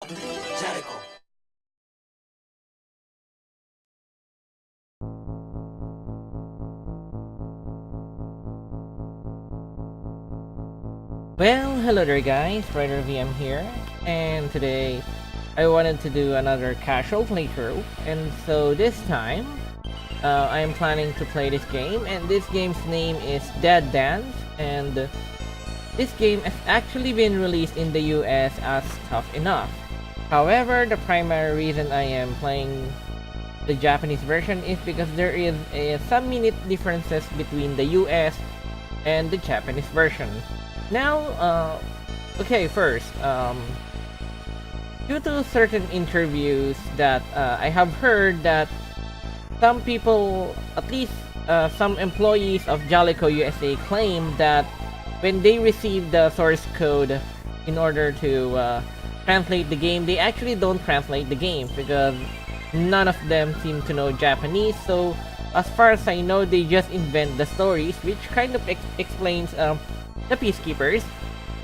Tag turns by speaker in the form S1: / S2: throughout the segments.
S1: Jaleco.
S2: Well, hello there guys, Rider VM here, and today I wanted to do another casual playthrough, and so this time, I am planning to play this game, and this game's name is Dead Dance, and this game has actually been released in the US as Tuff enough. However, the primary reason I am playing the Japanese version is because there is some minute differences between the US and the Japanese version. Now, okay, first, due to certain interviews that I have heard that some people, at least some employees of Jaleco USA claim that when they receive the source code in order to translate the game, they actually don't translate the game because none of them seem to know Japanese. So as far as I know, they just invent the stories, which kind of explains the Peacekeepers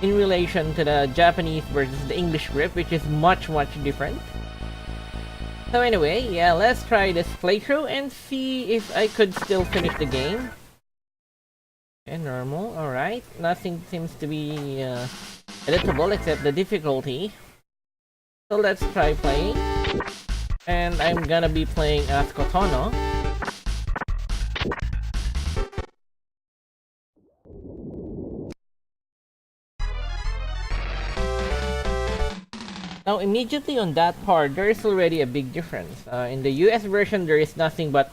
S2: in relation to the Japanese versus the English script, which is much different. So anyway, yeah, let's try this playthrough and see if I could still finish the game. Okay, normal, alright. Nothing seems to be editable except the difficulty. So let's try playing. And I'm gonna be playing as Kotono. Now immediately on that part, there is already a big difference. In the US version, there is nothing but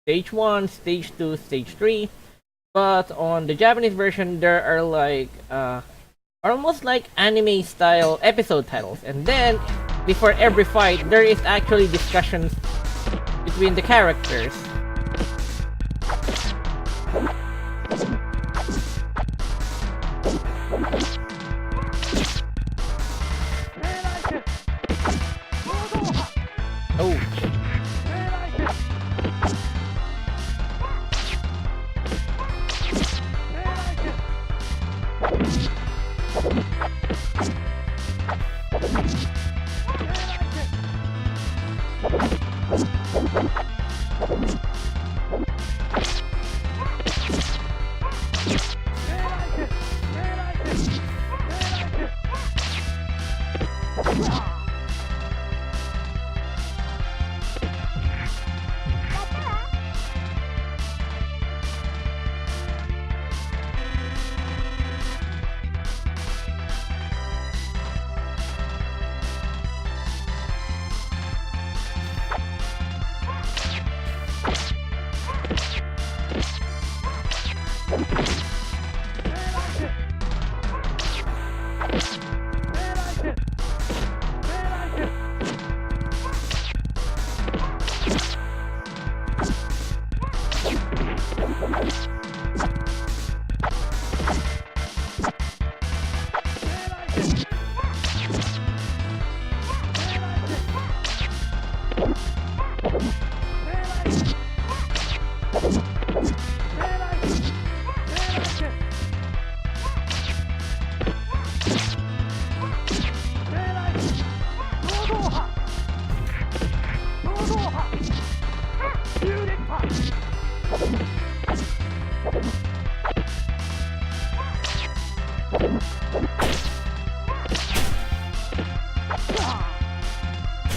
S2: stage 1, stage 2, stage 3. But on the Japanese version, there are like, almost like anime style episode titles. And then, before every fight, there is actually discussions between the characters. Oh.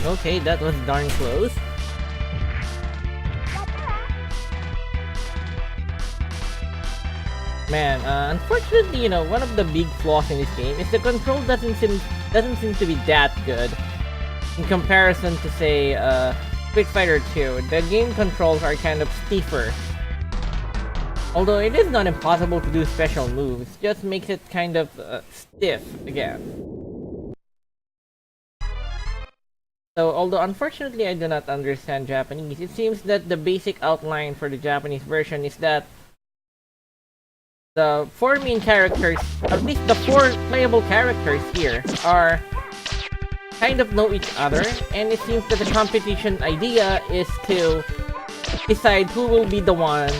S2: Okay, that was darn close. Man, unfortunately, you know, one of the big flaws in this game is the control doesn't seem to be that good in comparison to, say, Street Fighter 2. The game controls are kind of stiffer. Although it is not impossible to do special moves, just makes it kind of stiff again. So, although unfortunately I do not understand Japanese, it seems that the basic outline for the Japanese version is that the 4 main characters, at least the 4 playable characters here, are kind of know each other, and it seems that the competition idea is to decide who will be the one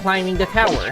S2: climbing the tower.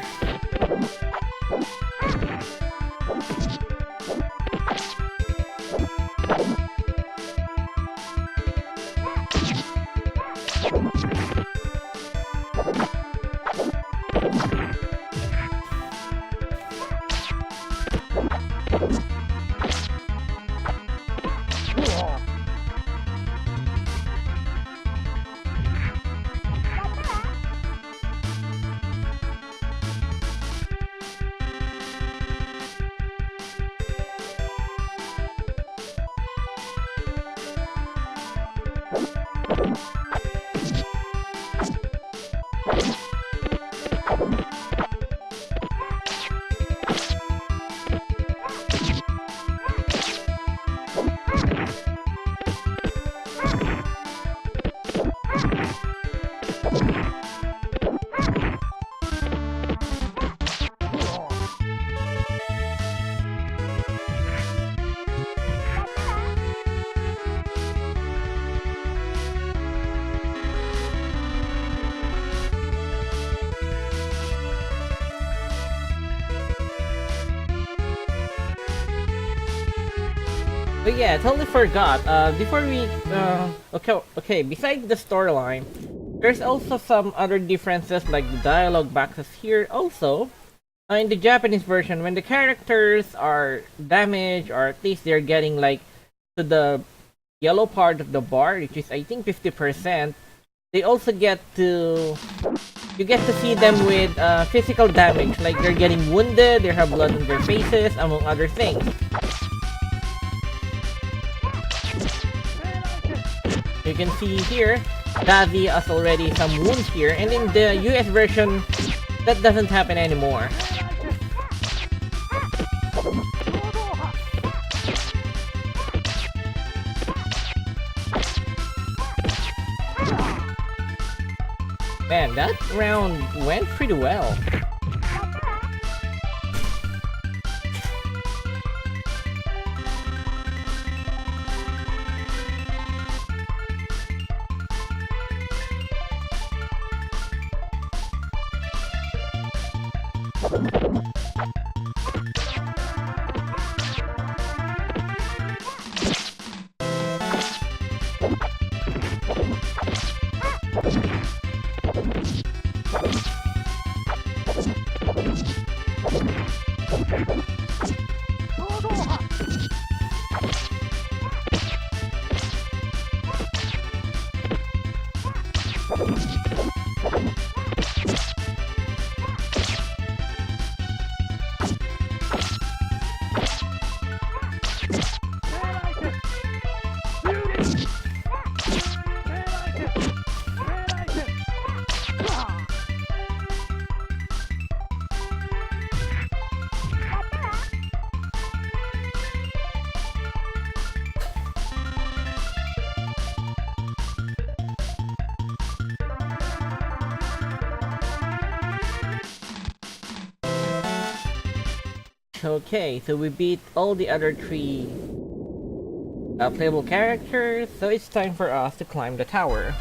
S2: But yeah, totally forgot. Before we okay. Besides the storyline, there's also some other differences like the dialogue boxes here. Also, in the Japanese version, when the characters are damaged or at least they're getting like to the yellow part of the bar, which is I think 50%, they also get to you get to see them with physical damage, like they're getting wounded, they have blood on their faces, among other things. You can see here, Davi has already some wounds here, and in the US version, that doesn't happen anymore. Man, that round went pretty well. Okay, so we beat all the other three playable characters, so it's time for us to climb the tower.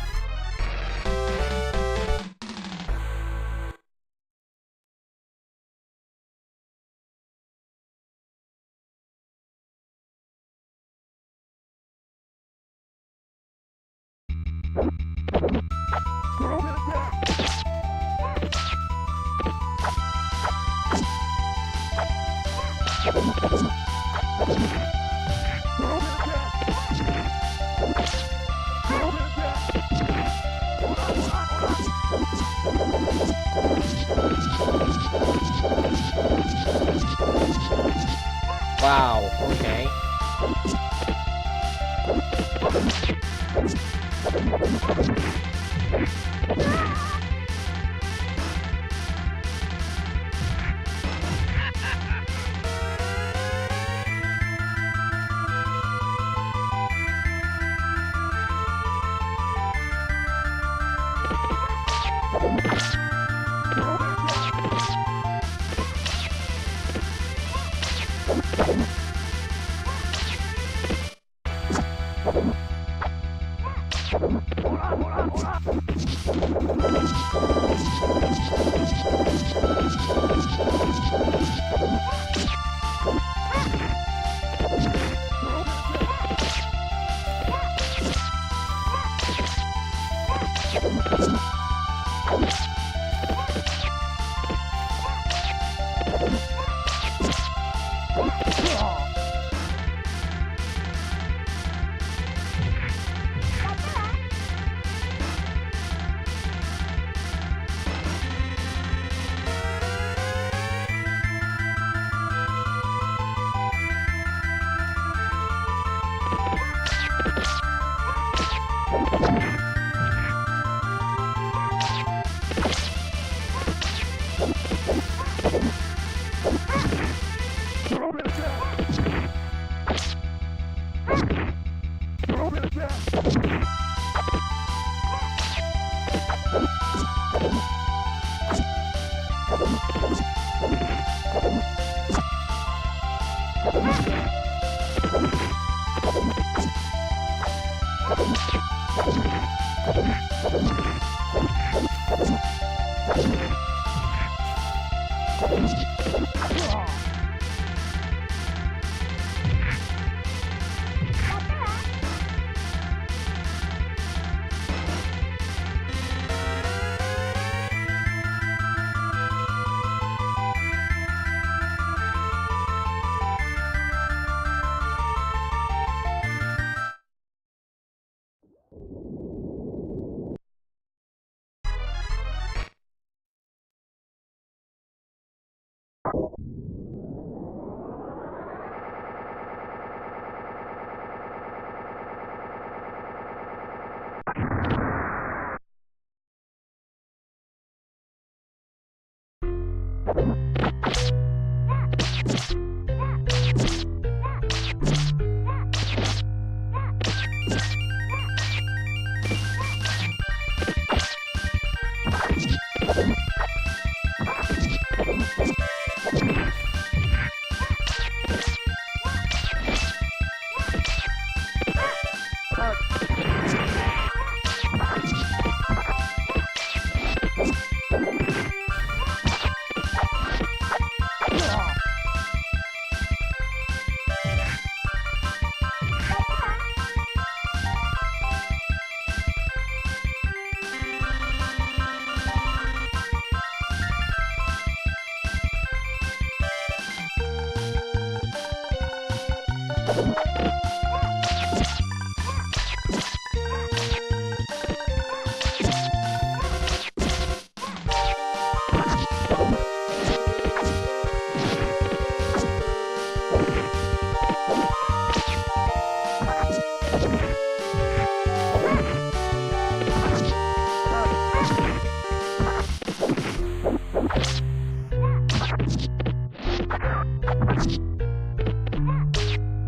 S2: Wow, okay.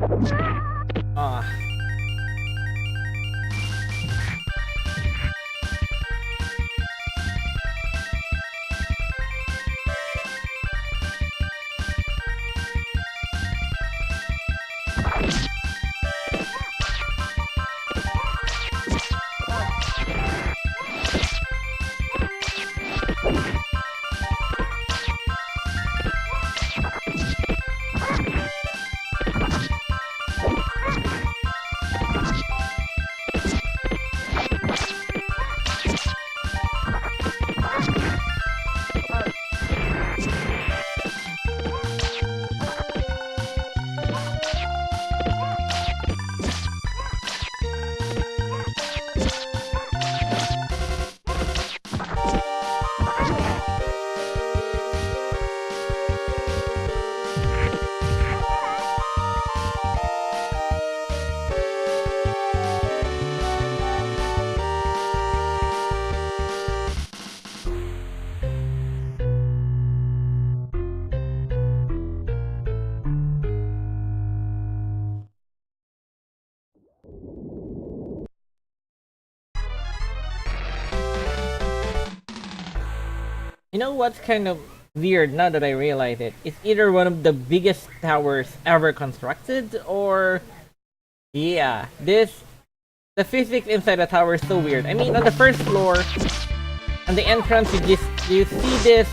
S2: Ah. You know what's kind of weird now that I realize it? It's either one of the biggest towers ever constructed, or yeah, the physics inside the tower is so weird. I mean, on the first floor, on the entrance, you see this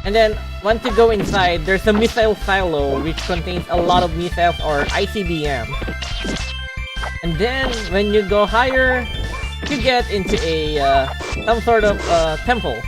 S2: and then once you go inside, there's a missile silo which contains a lot of missiles or ICBM. And then when you go higher, you get into a some sort of temple.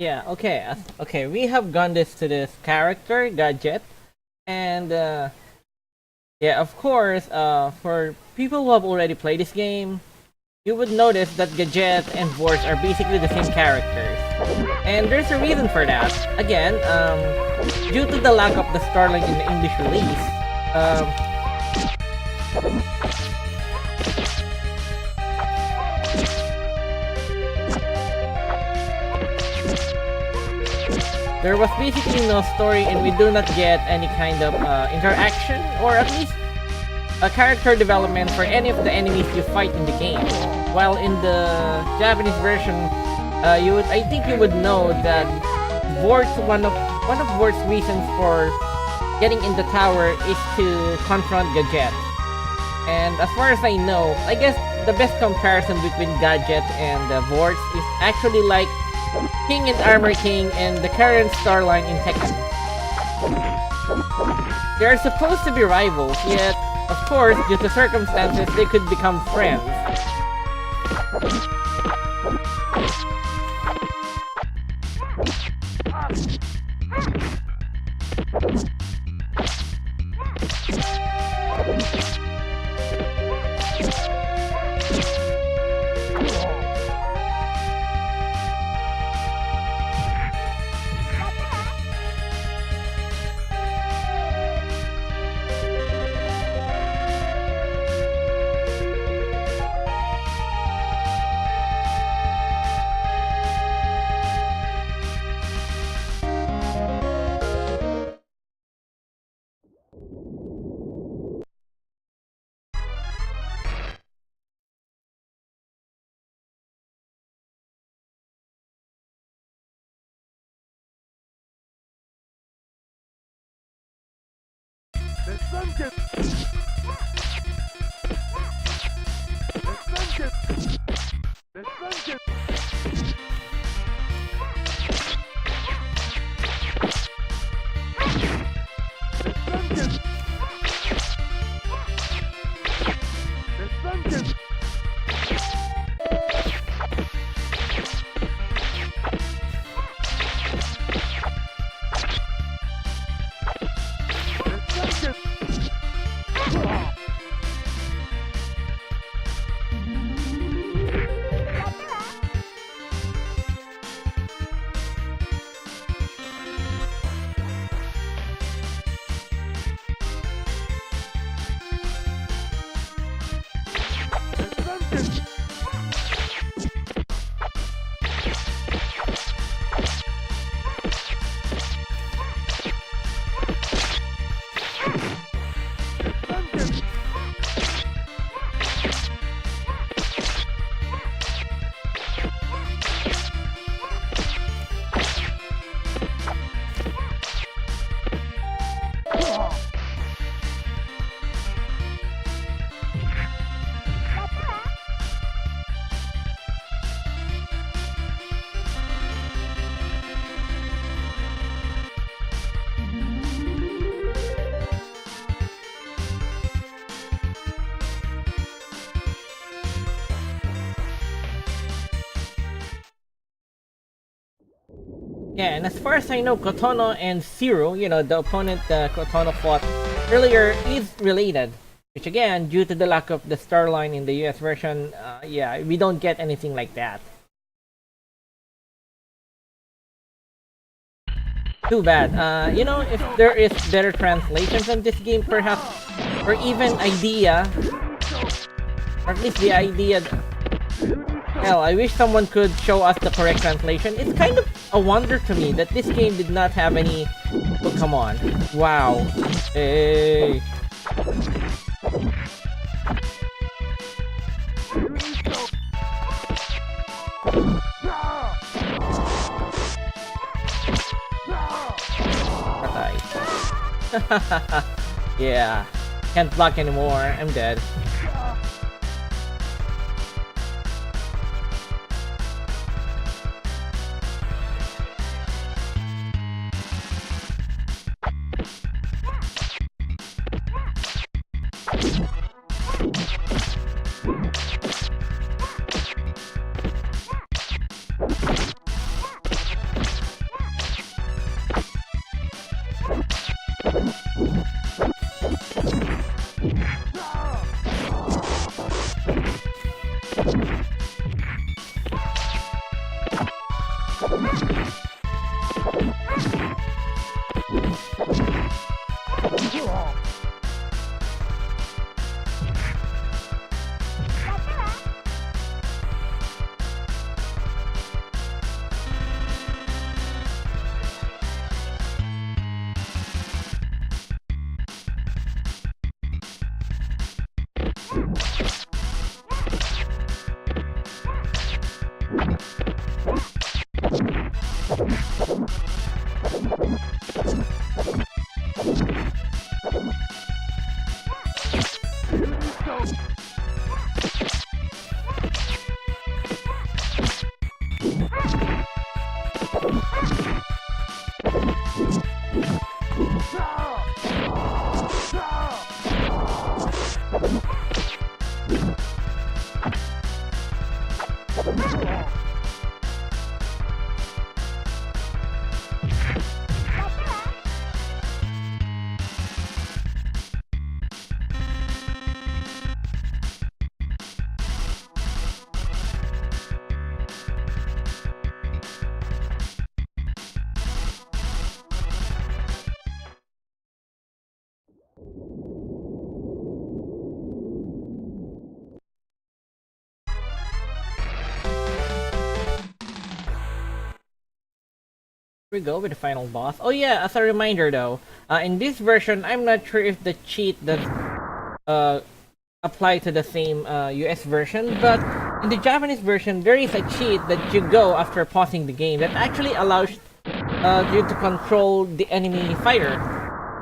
S2: Yeah, okay, okay, we have gone to this character, Gadget, and yeah, of course, for people who have already played this game, you would notice that Gadget and Vorce are basically the same characters. And there's a reason for that. Again, due to the lack of the Starlink in the English release, there was basically no story, and we do not get any kind of interaction, or at least a character development for any of the enemies you fight in the game. While in the Japanese version, I think you would know that Vort's one of Vort's reasons for getting in the tower is to confront Gadget. And as far as I know, I guess the best comparison between Gadget and Vorts is actually like King and Armor King and the current Starline in Tekken. They are supposed to be rivals, yet, of course, due to circumstances, they could become friends. Yeah, and as far as I know, Kotono and Zero, the opponent Kotono fought earlier, is related. Which again, due to the lack of the Starline in the US version, yeah, we don't get anything like that. Too bad. If there is better translations on this game, perhaps, or even idea, or at least the idea. Hell, I wish someone could show us the correct translation. It's kind of a wonder to me that this game did not have any. Oh, come on! Wow. Hey. Yeah, can't block anymore. I'm dead. We go with the final boss. Oh yeah, as a reminder though, in this version, I'm not sure if the cheat does apply to the same US version, but in the Japanese version, there is a cheat that you go after pausing the game that actually allows you to control the enemy fighter.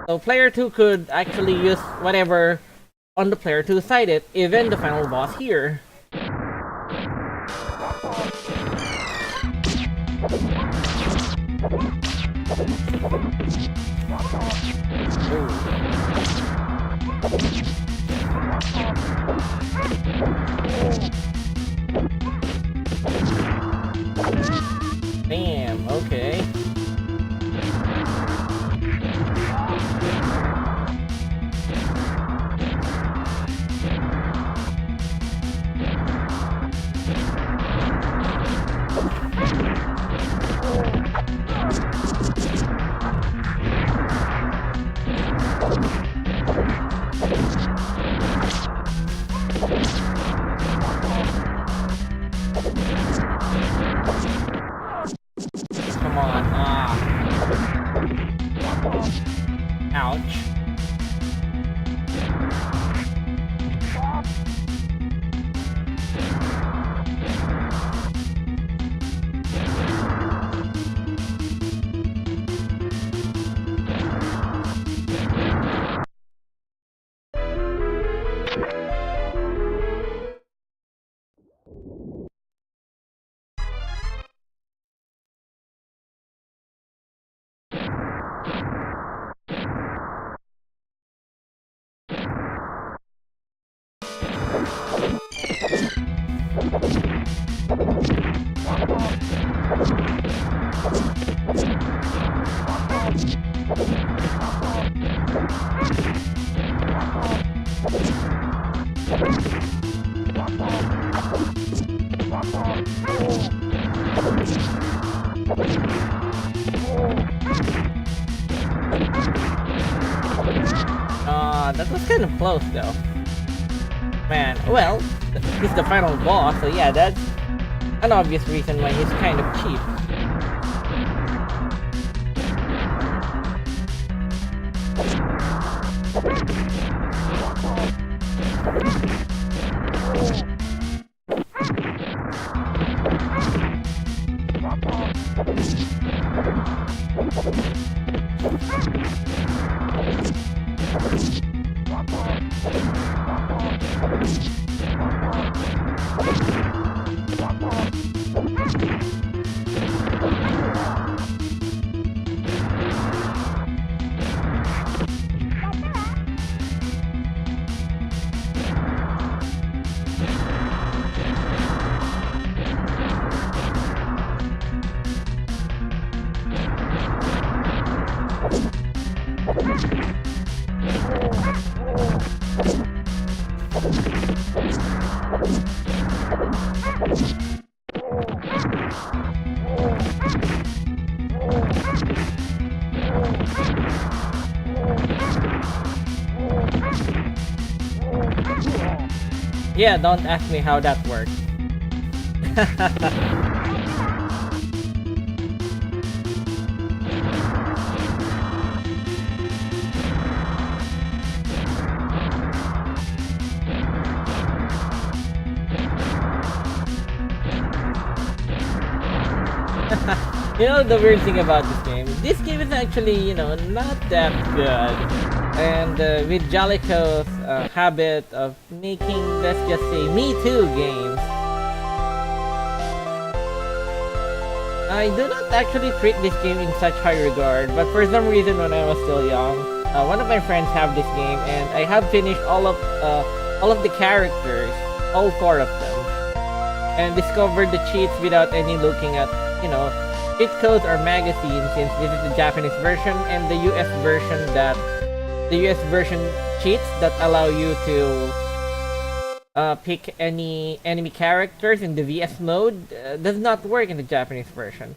S2: So player 2 could actually use whatever on the player 2 side, even the final boss here. Damn, okay. Come on, ouch. That was kind of close though. Man, well, he's the final boss, so yeah, that's an obvious reason why he's kind of cheap. Yeah, don't ask me how that works. You know the weird thing about this game is actually, not that good. And with Jaleco's habit of making, let's just say, Me Too games, I do not actually treat this game in such high regard, but for some reason when I was still young, one of my friends have this game, and I have finished all of the characters, all 4 of them, and discovered the cheats without any looking at, cheat codes or magazines, since this is the Japanese version and the US version cheats that allow you to pick any enemy characters in the VS mode does not work in the Japanese version.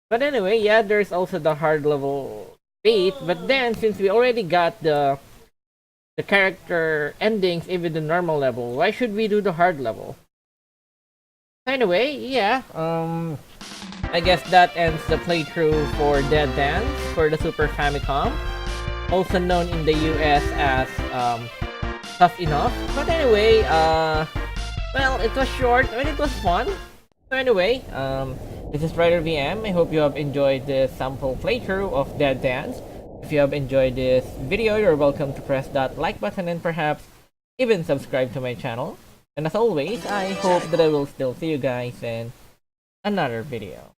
S2: But anyway, yeah, there's also the hard level fate, but then since we already got the character endings even the normal level, why should we do the hard level? Anyway, yeah, I guess that ends the playthrough for Dead Dance for the Super Famicom, also known in the US as Tough Enough. But anyway, well, it was short, but it was fun. So anyway, this is Rider VM. I hope you have enjoyed this sample playthrough of Dead Dance. If you have enjoyed this video, you're welcome to press that like button and perhaps even subscribe to my channel. And as always, I hope that I will still see you guys in another video.